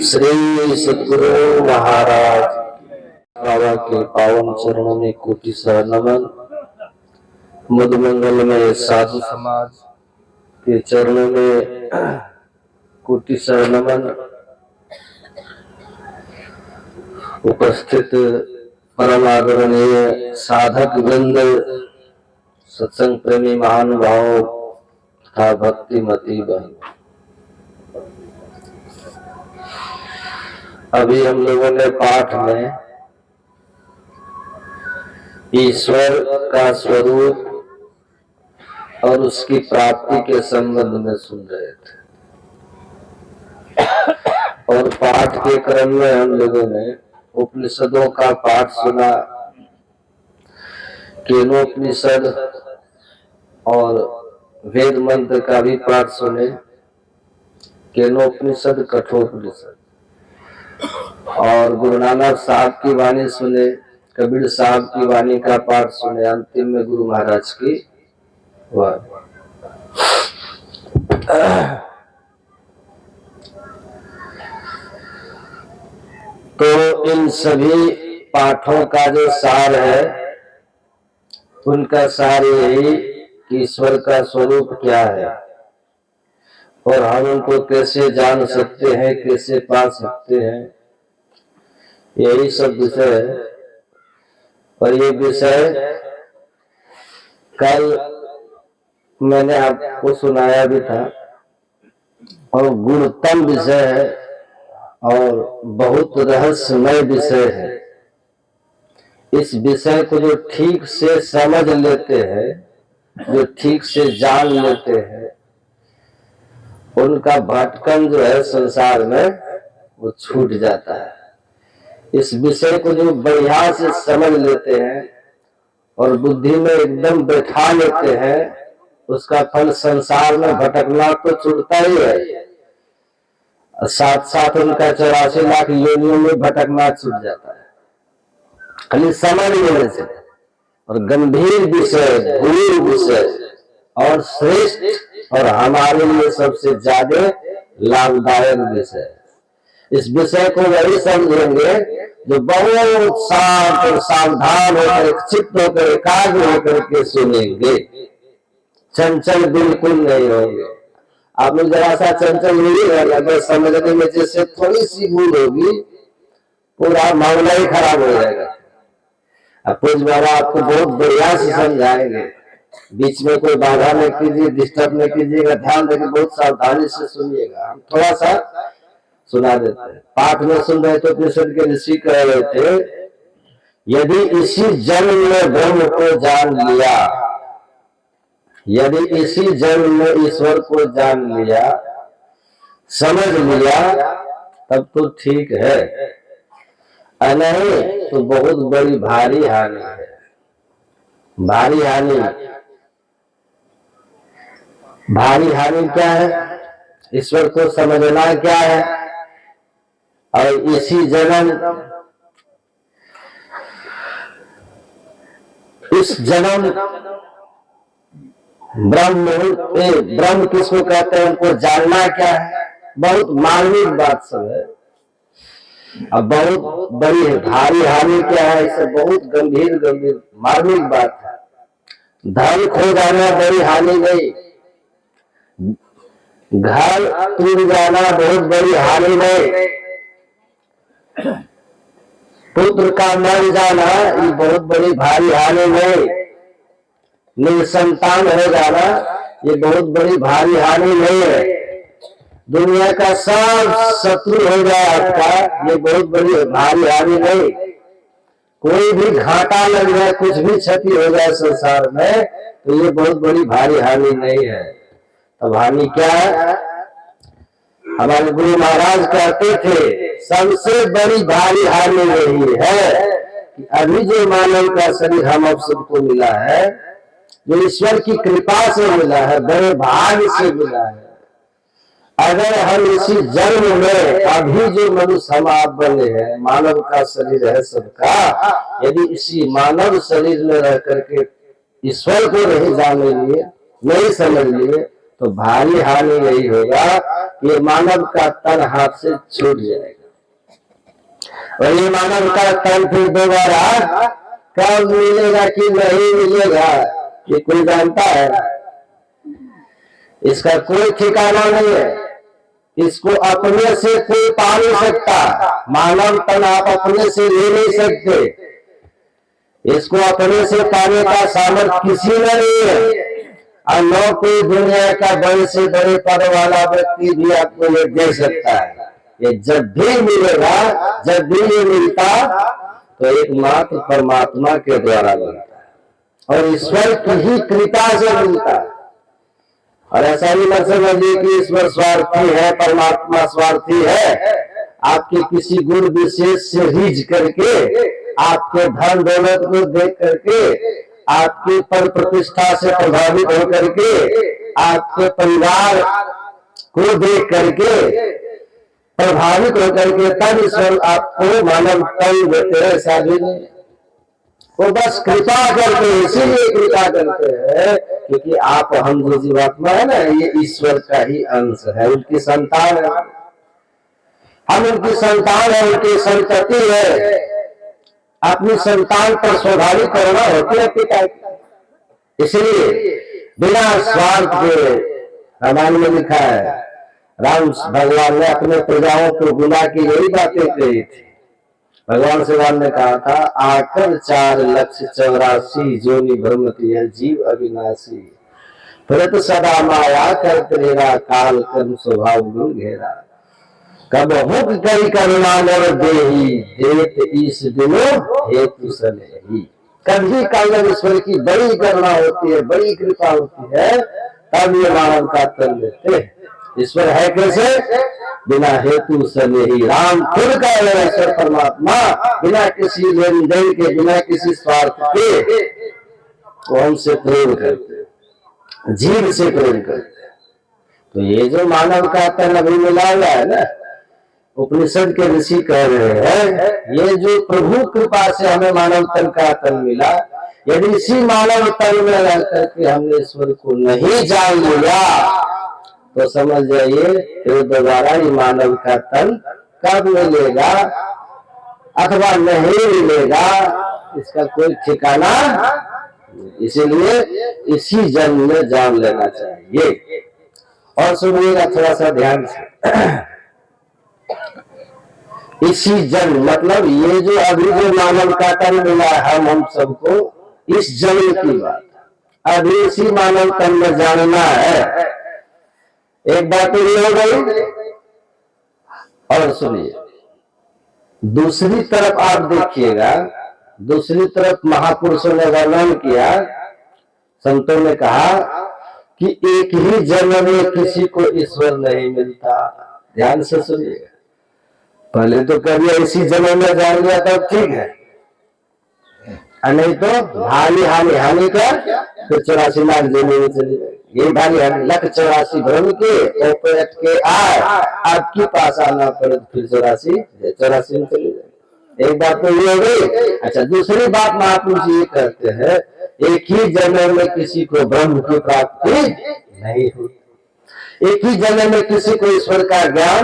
श्री सद्गुरु महाराज बाबा के पावन चरणों में कोटि सह नमन। मधुमंगल में साधु समाज के चरणों में कोटि सह नमन। उपस्थित परम आदरणीय साधक वृंद, सत्संग प्रेमी महानुभाव तथा भक्तिमती बहन, अभी हम लोगों ने पाठ में ईश्वर का स्वरूप और उसकी प्राप्ति के संबंध में सुन रहे थे, और पाठ के क्रम में हम लोगों ने उपनिषदों का पाठ सुना। केनोपनिषद और वेद मंत्र का भी पाठ सुने। केनोपनिषद, कठोपनिषद, और गुरु नानक साहब की वाणी सुने, कबीर साहब की वाणी का पाठ सुने, अंतिम में गुरु महाराज की वाणी। तो इन सभी पाठों का जो सार है, उनका सार यही कि ईश्वर का स्वरूप क्या है और हम उनको कैसे जान सकते हैं, कैसे पा सकते हैं, यही सब विषय है। और ये विषय कल मैंने आपको सुनाया भी था, और गुणतम विषय है और बहुत रहस्यमय विषय है। इस विषय को जो ठीक से समझ लेते हैं, जो ठीक से जान लेते हैं, उनका भटकन जो है संसार में वो छूट जाता है। इस विषय को जो बढ़िया से समझ लेते हैं और बुद्धि में एकदम बैठा लेते हैं, उसका फल संसार में भटकना तो छूटता ही है, साथ साथ उनका 84 लाख योनियों में भटकना छूट जाता है, खाली समझ लेने से। और गंभीर विषय, गूढ़ विषय और श्रेष्ठ और हमारे लिए सबसे ज्यादा लाभदायक विषय। इस विषय को वही समझेंगे जो बहुत शांत और सावधान होकर, चित्त होकर, एकाग्र होकर के सुनेंगे। चंचल बिल्कुल नहीं होंगे। आप लोग जरा सा चंचल नहीं रहेगा, समझने में जैसे थोड़ी सी भूल होगी, पूरा मामला ही खराब हो जाएगा। अब पूज बाबा आपको बहुत बढ़िया से समझाएंगे, बीच में कोई बाधा नहीं कीजिए, डिस्टर्ब नहीं कीजिएगा, ध्यान देकर बहुत सावधानी से सुनिएगा। हम थोड़ा सा सुना देते हैं। पाठ में सुन रहे तो उपनिषद के ऋषि कह रहे थे, यदि इसी जन्म में ब्रह्म को जान लिया, यदि इसी जन्म में ईश्वर को जान लिया, समझ लिया, तब तो ठीक है, नहीं तो बहुत बड़ी भारी हानि है। भारी हानि, भारी हानि क्या है? ईश्वर को समझना क्या है? और इसी जन्म, इस जन्म ब्रह्म किसको कहते हैं, उनको जानना क्या है? बहुत मार्मिक बात सब है। अब बहुत बड़ी है, भारी हानि क्या है? इसे बहुत गंभीर गंभीर मार्मिक बात है। धन खो जाना बड़ी हानि नहीं, घर टूट जाना बहुत बड़ी हानि नहीं, पुत्र का मर जाना ये बहुत बड़ी भारी हानि नहीं, निसंतान हो जाना ये बहुत बड़ी भारी हानि नहीं है, दुनिया का सब शत्रु हो जाए आपका, ये बहुत बड़ी भारी हानि नहीं, कोई भी घाटा लग जाए, कुछ भी क्षति हो जाए संसार में, तो ये बहुत बड़ी भारी हानि नहीं है। अब हानि क्या है? हमारे गुरु महाराज कहते थे, सबसे बड़ी भारी हानि यही है कि अभी जो मानव का शरीर हम अब सबको मिला है, जो ईश्वर की कृपा से मिला है, बड़े भाग्य से मिला है। अगर हम इसी जन्म में अभी जो मनुष्य हम आप बने हैं, मानव का शरीर है सबका, यदि इसी मानव शरीर में रह करके ईश्वर को नहीं जान लिए, नहीं समझ लिए, तो भारी हानि यही होगा कि मानव का तन हाथ से छूट जाएगा। और ये मानव का तन फिर दोबारा कब मिलेगा कि नहीं मिलेगा, ये कोई जानता है? इसका कोई ठिकाना नहीं है। इसको अपने से कोई पा नहीं सकता। मानव तन आप अपने से ले नहीं सकते। इसको अपने से पाने का सामर्थ्य किसी में नहीं है। और न कोई दुनिया का बड़े से बड़े पद वाला व्यक्ति भी आपको ये दे सकता है। ये जब भी मिलेगा, जब भी ये मिलता तो एकमात्र परमात्मा के द्वारा मिलता है और ईश्वर की ही कृपा से मिलता है। और ऐसा ही मत समझिए कि ईश्वर स्वार्थी है, परमात्मा स्वार्थी है। आपके किसी गुण विशेष से रीझ करके, आपके धन दौलत को देख करके, आपकी पर प्रतिष्ठा से प्रभावित होकर के, आपके परिवार को देख करके प्रभावित होकर के तब ईश्वर आपको मानव तन देते हैं। ऐसा भी नहीं, वो बस कृपा करते हैं। इसीलिए कृपा करते हैं क्योंकि आप हम जो जीवात्मा है ना, ये ईश्वर का ही अंश है, उनकी संतान है। हम उनकी संतान है, उनकी संतति है। अपनी संतान पर स्वाभाविक करुणा होती है पिता की। इसलिए बिना स्वार्थ के रामायण में लिखा है, राम भगवान ने अपने प्रजाओं को बुला के यही बातें कही थी। भगवान श्री राम ने कहा था, आकर 4,84,000 जोनि भ्रमति है जीव अविनाशी, भरत सदा माया कर तेरा काल कर्म स्वभाव गुण घेरा, कब हुक करी करुणा नर देही देत ईश दिनो हेतु सनेही। कभी काल ईश्वर की बड़ी करुणा होती है, बड़ी कृपा होती है, तब ये मानव का तन लेते हैं। ईश्वर है कैसे? बिना हेतु सनेही। राम खुद का है ईश्वर परमात्मा, बिना किसी लेन देन के, बिना किसी स्वार्थ के वो हमसे प्रेम करते, जीव से प्रेम करते। तो ये जो मानव का तन अभी मिला हुआ है ना, उपनिषद के ऋषि कह रहे हैं, ये जो प्रभु कृपा से हमें मानव तन का तन मिला, यदि इसी मानव तन में रह करके हमने ईश्वर को नहीं जान लिया तो समझ जाइए फिर दोबारा ये मानव का तन कब मिलेगा अथवा नहीं मिलेगा, इसका कोई ठिकाना। इसीलिए इसी जन्म में जान लेना चाहिए। और सुनिएगा थोड़ा सा ध्यान से, इसी जन्म मतलब ये जो अभी जो मानव का तन मिला है हम सबको, इस जन्म की बात अभी इसी मानव तन में जानना है। एक बात तो ये हो गई। और सुनिए, दूसरी तरफ आप देखिएगा, दूसरी तरफ महापुरुषों ने वर्णन किया, संतों ने कहा कि एक ही जन्म में किसी को ईश्वर नहीं मिलता। ध्यान से सुनिएगा, पहले तो कभी इसी जन्म में जान लिया तब ठीक है, नहीं तो हानि हानि हानि कर फिर 84 लाख जमीन में चली जाएगी। ये भारी हानि, 1,84 भ्रम के ओपेट के आए, आपके पास आना पड़े फिर 84 में चली जाएगी। एक बात तो ये हो गई। अच्छा, दूसरी बात महापुरुष ये कहते हैं, एक ही जन्म में किसी को ब्रह्म की प्राप्ति नहीं होती, एक ही जन्म में किसी को ईश्वर का ज्ञान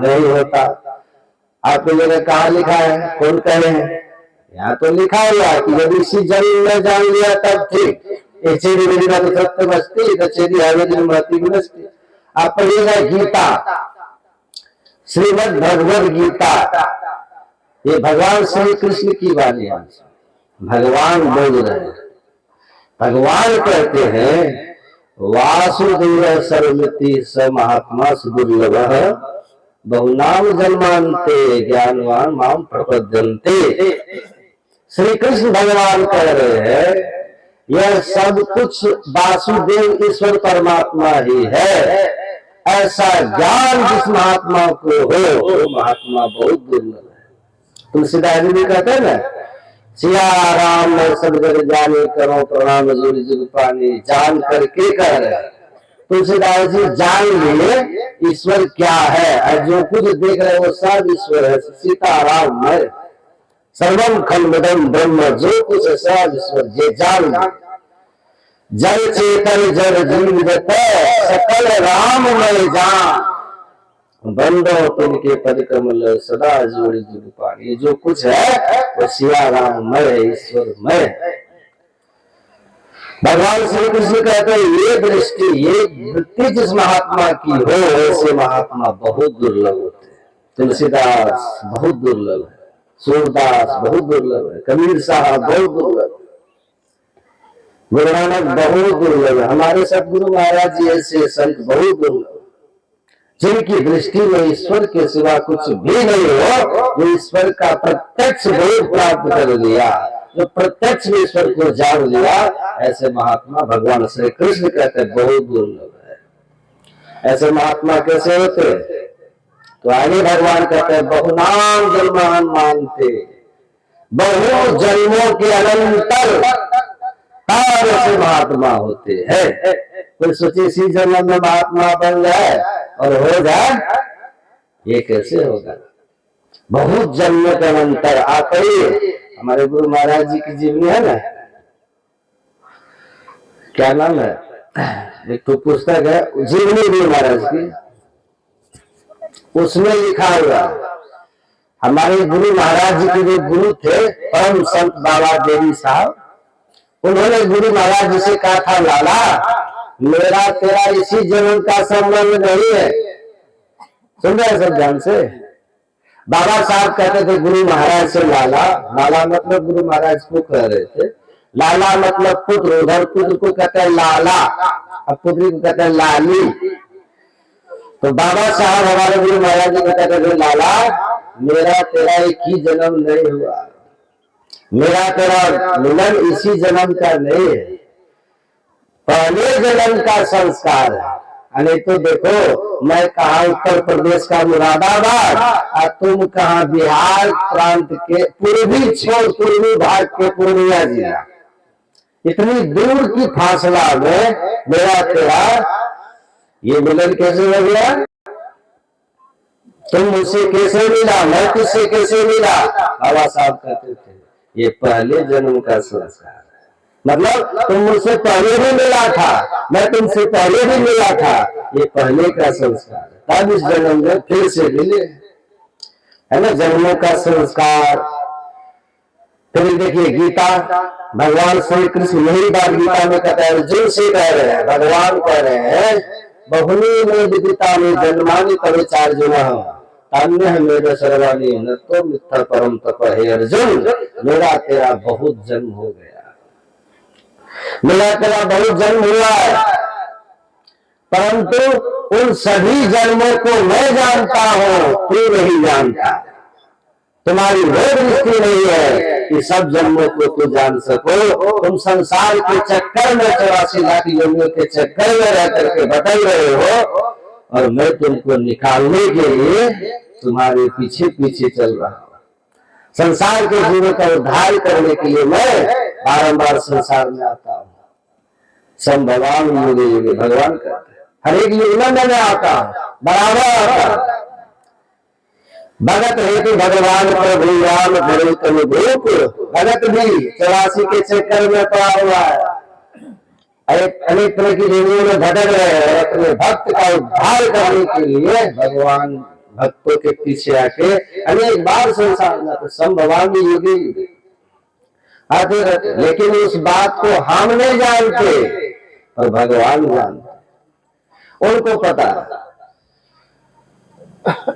नहीं होता। आपको जगह कहा लिखा है, कौन कहे हैं? यहाँ तो लिखा हुआ है कि यदि इसी जन्म में जान लिया तब ठीक। आप पढ़िएगा गीता, श्रीमद् भगवद गीता, ये भगवान श्री कृष्ण की वाणी है। भगवान बोल रहे हैं, भगवान कहते हैं, वासुदेव सर्वमिति स महात्मा सुदुर्लभ बहुनाम जन्मांते ज्ञानवान माम प्रपद्यन्ते। श्री कृष्ण भगवान कह रहे हैं, यह सब कुछ वासुदेव ईश्वर परमात्मा ही है। ऐसा ज्ञान जिस महात्मा को हो, वो महात्मा बहुत दुर्लभ है। तुलसीदास जी भी कहते हैं ना, सिया राम मैं सब जग जाने करो प्रणाम जोड़ी जुग पानी। जान करके कह रहे हैं तुलसीदास जी, जान लिए ईश्वर क्या है, और जो कुछ देख रहे वो सब ईश्वर है। सीताराम में सर्वम खलमदम ब्रह्म, जो कुछ है सब ईश्वर, ये जान लिए। जल चेतन जड़ जीवित सकल राममय जान, बंदो तिनके पद कमल सदा जोड़ी जुड़ पान। ये जो कुछ है वो सिया राममय ईश्वरमय। भगवान श्री कृष्ण कहते हैं ये दृष्टि ये वृत्ति जिस महात्मा की हो ऐसे महात्मा बहुत दुर्लभ होते हैं। तुलसीदास बहुत दुर्लभ है, सूरदास बहुत दुर्लभ है, कबीर साहब बहुत दुर्लभ है, गुरु नानक बहुत दुर्लभ है, हमारे सदगुरु महाराज जी ऐसे संत बहुत दुर्लभ, जिनकी दृष्टि में ईश्वर के सिवा कुछ भी नहीं हो, जो ईश्वर का प्रत्यक्ष बोध प्राप्त कर लिया, जो प्रत्यक्ष में ईश्वर को जान लिया, ऐसे महात्मा भगवान श्री कृष्ण कहते हैं बहुत दुर्लभ है। ऐसे महात्मा कैसे होते? तो आगे भगवान कहते हैं बहुनाम जन्मान मानते, बहु जन्मों के अनंतर तार से महात्मा होते हैं। कोई सोचे इसी जन्म में महात्मा बन जाए और हो जाए, ये कैसे होगा? बहुत जन्म के अंतर। आप हमारे गुरु महाराज जी की जीवनी है ना, क्या नाम है, एक तो पुस्तक है जीवनी गुरु महाराज की, उसमें लिखा हुआ हमारे गुरु महाराज जी के जो गुरु थे परम संत बाबा देवी साहब, उन्होंने गुरु महाराज जी से कहा था लाला मेरा तेरा इसी जन्म का संबंध नहीं है। सुन रहे सब ध्यान से? बाबा साहब कहते थे गुरु महाराज से लाला, लाला मतलब गुरु महाराज को कह रहे थे, लाला मतलब पुत्र, उधर पुत्र को कहते हैं लाला, अब पुत्री को कहते हैं लाली। तो बाबा साहब हमारे गुरु महाराज जी को कहते थे लाला मेरा तेरा एक ही जन्म नहीं हुआ, मेरा तेरा मिलन इसी जन्म का नहीं है, पहले जन्म का संस्कार है। अरे तो देखो मैं कहा उत्तर प्रदेश का मुरादाबाद और तुम कहा बिहार प्रांत के पूर्वी छोर पूर्वी भाग के पूर्णिया जिला, इतनी दूर की फासला में मेरा तेरा ये मिलन कैसे हो गया? तुम मुझसे कैसे मिला, मैं तुझसे कैसे मिला? बाबा साहब कहते थे ये पहले जन्म का संस्कार है, मतलब तुम मुझसे पहले भी मिला था, मैं तुमसे पहले भी मिला था, ये पहले का संस्कार है, तब इस जन्म में फिर से मिले, है ना, जन्मों का संस्कार। फिर देखिए गीता, भगवान श्री कृष्ण यही बात गीता में कहते हैं, अर्जुन से कह रहे हैं, भगवान कह रहे हैं बहुनी में विदिता में जन्मानी तवे चार जुना अन्य मेरे सर्वानी न तो मिथ्या परम तप है अर्जुन, मेरा तेरा बहुत जन्म हो गया, मेरा तेरा बहुत जन्म हुआ है, परंतु उन सभी जन्मों को मैं जानता हूं, तू नहीं जानता, तुम्हारी वो दृष्टि नहीं है कि सब जन्मों को तू जान सको। तुम संसार के चक्कर में 84 लाख योनियों के चक्कर में रह करके बदल रहे हो, और मैं तुमको निकालने के लिए तुम्हारे पीछे पीछे चल रहा हूं। संसार के जीवों का उद्धार करने के लिए मैं बारंबार संसार में आता हूं। संभवान युगे युगे भगवान कहते हैं, हर एक युग में मैं आता हूं, बराबर आता हूं। भगत हेतु भगवान प्रभु राम धरे तनु रूप, भगत भी 84 के चक्कर में पड़ा हुआ है, अनेक तरह की जीवों में भटक रहे हैं, अपने भक्त का उद्धार करने के लिए भगवान भक्तों के पीछे आके अनेक बार संसार में तो संभवामी युगे आते रहते, लेकिन उस बात को हम नहीं जानते और भगवान जानते, उनको पता।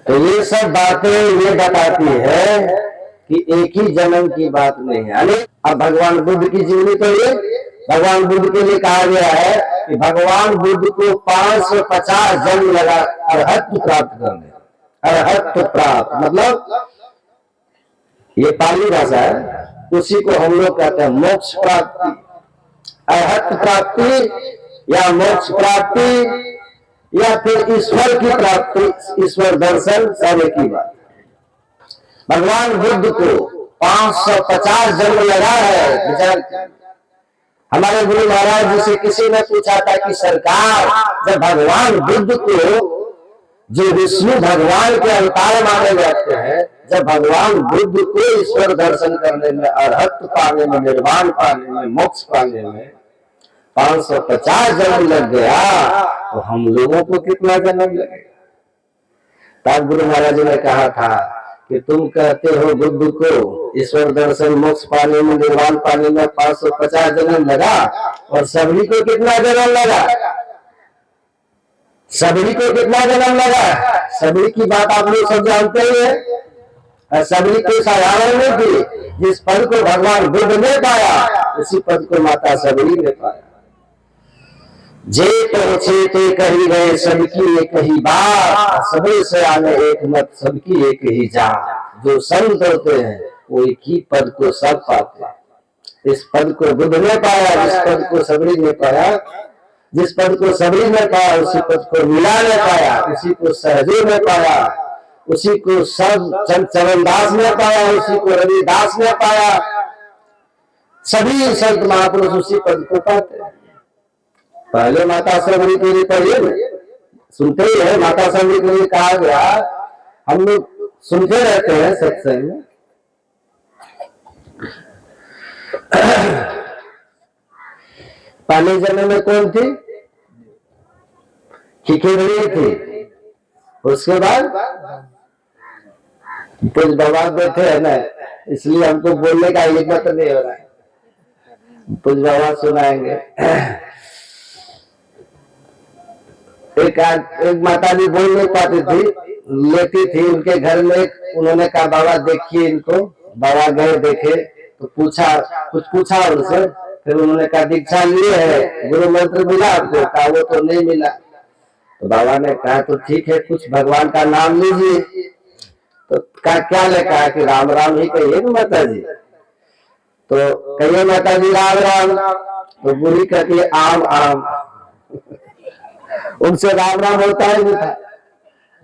तो ये सब बातें ये बताती है कि एक ही जन्म की बात नहीं है। अब भगवान बुद्ध की जीवनी तो ये भगवान बुद्ध के लिए कहा गया है कि भगवान बुद्ध को 550 जन्म लगा अरहत्व प्राप्त करने। अरहत्व प्राप्त मतलब ये पाली भाषा है, उसी को हम लोग कहते हैं मोक्ष प्राप्ति। अरहत्व प्राप्ति या मोक्ष प्राप्ति या फिर ईश्वर की प्राप्ति, ईश्वर दर्शन, सब एक ही बात। भगवान बुद्ध को 550 जन्म लगा है। विचार हमारे गुरु महाराज जी से किसी ने पूछा था कि सरकार, जब भगवान बुद्ध को जो विष्णु भगवान के अवतार माने जाते हैं, जब भगवान बुद्ध को ईश्वर दर्शन करने में, अरहत्व पाने में, निर्वाण पाने में, मोक्ष पाने में 550 जन्म लग गया तो हम लोगों को कितना जन्म लगेगा। तब गुरु महाराज ने कहा था कि तुम कहते हो बुद्ध को ईश्वर दर्शन मोक्ष पाने में, निर्वाण पाने में 550 जन्म लगा, और सबरी को कितना जन्म लगा? सबरी को कितना जन्म लगा? सबरी की बात आप लोग सब जानते ही है। सबरी कोई साधारण नहीं थी। जिस पद को भगवान बुद्ध ने पाया उसी पद को माता सबरी ने पाया। जे पहुंचे तो कही गए सबकी एक ही बात, सबे से आने एक मत सबकी एक ही जात। जो संत होते हैं वो एक ही पद को सब पाते हैं। इस पद को बुद्ध ने पाया, जिस पद को सबरी ने पाया, जिस पद को सबरी ने पाया उसी पद को मीरा ने पाया, उसी को सहजो ने पाया, उसी को सब चरणदास ने पाया, उसी को रविदास ने पाया। सभी संत महापुरुष उसी पद को पाते हैं। पहले माता सबरी के लिए पढ़िए, सुनते ही है माता सबरी के लिए कहा गया। हम लोग सुनते रहते हैं सत्संग में। पहले जन्म में कौन थी? खिखिरनी थी। उसके बाद कुछ बाबा बैठे है ना, इसलिए हमको बोलने का हिम्मत नहीं हो रहा है। कुछ बाबा सुनाएंगे। एक माता जी बोल नहीं पाती थी, लेटी थी उनके घर में। उन्होंने कहा बाबा देखिए इनको। बाबा गए देखे तो कुछ पूछा उनसे। फिर उन्होंने कहा दीक्षा लिए है, गुरु मंत्र मिला आपको? कहा वो तो नहीं मिला। तो बाबा ने कहा तो ठीक है, कुछ भगवान का नाम लीजिए। तो क्या लिखा है कि राम राम ही कहिए ना माता जी। तो कहिए माता जी राम राम। तो बुरी कहती है आम आम। उनसे राम राम होता है नहीं था।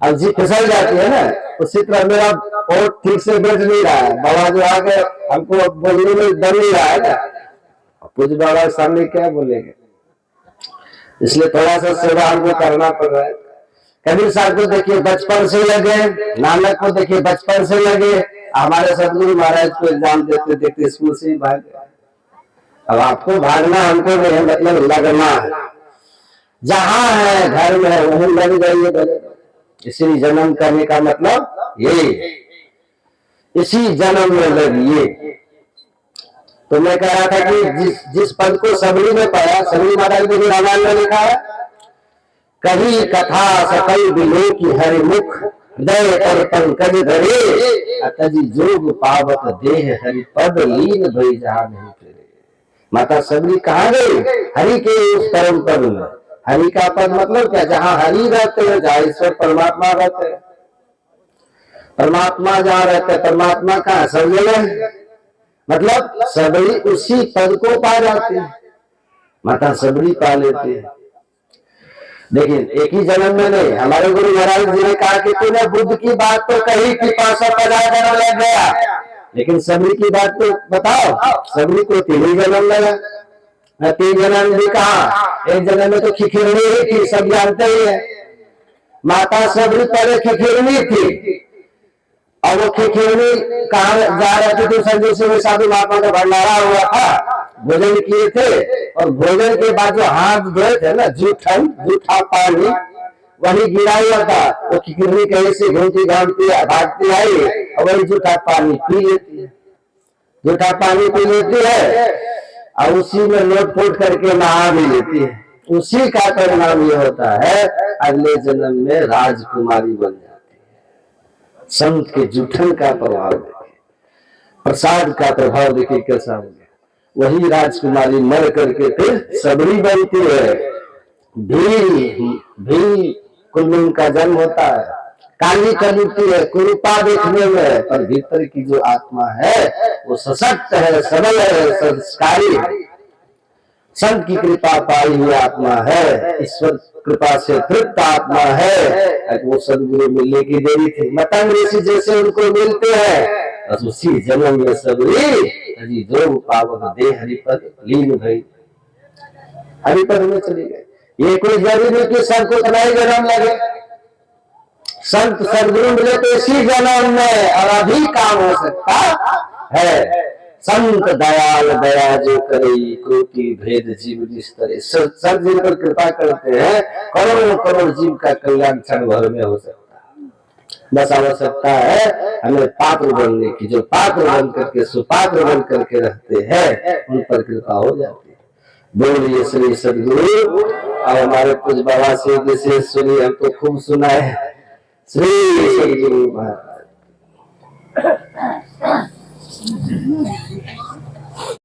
अब जी फिसल जाती है ना, उसी तरह मेरा और ठीक से बैठ नहीं रहा है। बाबा जो आगे हमको बोलने में डर नहीं रहा है ना, कुछ बाबा सामने क्या बोलेंगे, इसलिए थोड़ा सा सेवा हमको करना पड़ रहा है। कबीर साहब को देखिए बचपन से लगे, नानक को देखिए बचपन से लगे। हमारे सदगुरु महाराज को एग्जाम देते देते स्कूल से ही भाग गए। अब आपको भागना हमको नहीं है, मतलब लगना है। जहां है घर में है वहीं लग जाइए। इसी जन्म करने का मतलब ये, इसी जन्म में लगिए। तो मैं कह रहा था कि जिस पद को सबरी ने पाया, सबरी महाराज जी रामायण में लिखा है, कभी कथा सकल बिलो की हरि मुख, दय पर पंकज धरे, अतजी जोग पावक देह हरि पद लीन भई जहां नहीं फिरे। माता सबरी कहाँ गई? हरि के उस परम पद में। हरि का पद मतलब क्या? जहां हरि रहते हैं, जहां ईश्वर परमात्मा रहते हैं। परमात्मा जहां रहते हैं, परमात्मा कहाँ? सब जगह। मतलब सबरी उसी पद को पा जाती है। माता सबरी पा लेती है। लेकिन एक ही जन्म में नहीं। हमारे गुरु महाराज जी ने कहा कि तूने बुद्ध की बात तो कही कि 550 जन्म लग गया, लेकिन सबरी की बात तो बताओ। सबरी को 3 ही जन्म लगा। 3 जन्म भी कहा, एक जन्म में तो खिखिरनी ही थी, सब जानते ही है। माता सबरी पहले खिखिरनी थी, और वो खिखिरनी कहा जा रहे थे? संजय सिंह साधु महात्मा का भंडारा हुआ था, भोजन किए थे, और भोजन के बाद जो हाथ धोए थे ना, जूठा पानी वही गिरा हुआ था। वो खिखिरनी कहीं से घूमती घामती भागती आई और वही जूठा पानी पी लेती है। जूठा पानी पी लेती है और उसी में लोट-पोट करके नहा भी लेती है। उसी का परिणाम ये होता है, अगले जन्म में राजकुमारी बन जाती है। संत के जूठन का प्रभाव देखिए, प्रसाद का प्रभाव देखिए कैसा हो गया। वही राजकुमारी मर करके फिर सबरी बनती है। भी कुल्लू का जन्म होता है। काली कलुती है, कुरूपा देखने में, पर भीतर की जो आत्मा है वो सशक्त है, सबल है, संस्कारी है। संत की कृपा पाई हुई आत्मा है, ईश्वर कृपा से तृप्त आत्मा है। वो सदगुरु मिलने की देरी थी। मतंग ऋषि जैसे उनको मिलते हैं, बस उसी जन्म में सबरी जो पावक दे हरिपद लीन भई, हरिपद में चली गई। ये कोई जरूरी नहीं कि सबको इतना ही जन्म लगे। संत सदगुरु मिले तो इसी जन्म में और अभी काम हो सकता है। संत दयाल दया जो करे, कोटि भेद जीव निस्तरे। सत जिन पर कृपा करते हैं, करोड़ों करोड़ जीव का कल्याण क्षण भर में हो सकता है। बस आवश्यकता है हमें पात्र बनने की। जो पात्र बन करके सुपात्र बन करके रहते हैं, उन पर कृपा हो जाती है। बोलिए श्री सद्गुरु। और हमारे कुछ बाबा से विशेष सुनिए, हम तो खूब सुना है। श्री सद्गुरु महाराज।